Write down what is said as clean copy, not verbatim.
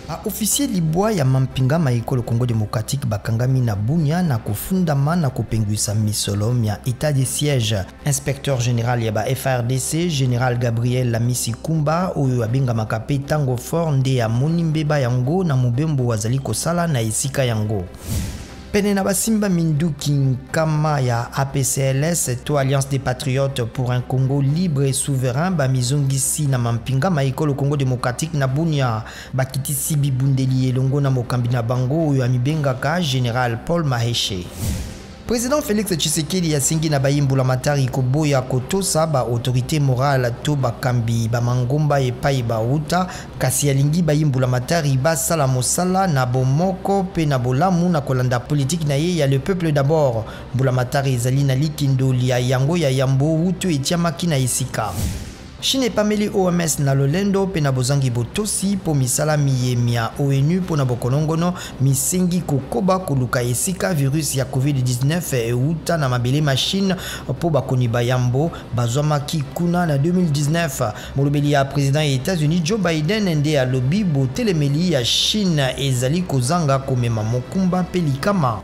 Officier libwa ya mampinga maikolo Congo démocratique bakangami na bunya na kufundama na kupengwisa misolom ya état de siège. Inspecteur général ya ba FRDC général Gabriel Lamisi Kumba oyo abenga makape tango fort nde ya monimbeba yango na mubembo wazali kosala na esika yango. Pene na basimba minduki nkama ya APCLS to Alliance des Patriotes pour un Congo libre et souverain bamizongisi na mampinga maikolo Congo démocratique na bunya bakitisi bibundeli elongo na mokambi na bango oyo amibengaka Général Paul Maheshe. Président Félix Tshisekedi yasingi na bayimbula matari koboya kotosa ba autorité morale to bakambi ba mangomba epai ba uta kasi alingi bayimbula matari basala mosala na bomoko pe na bolamu na kolanda politique na ye ya le peuple d'abord. Mbula matari ezali na likindoli ya yango ya yambo utu etiamaki na esika. Chine pameli OMS na lolendo pe na bozangi botosi po misala miyemia ONU po na bokolongono misengi kokoba koluka esika virus ya COVID-19 euta na mabele machine po bakoni bayambo bazwamaki kuna na 2019. Molobeli ya président ya États-Unis Joe Biden nde alobi botelemeli ya Chine ezali kozanga komema mokumba pe likama.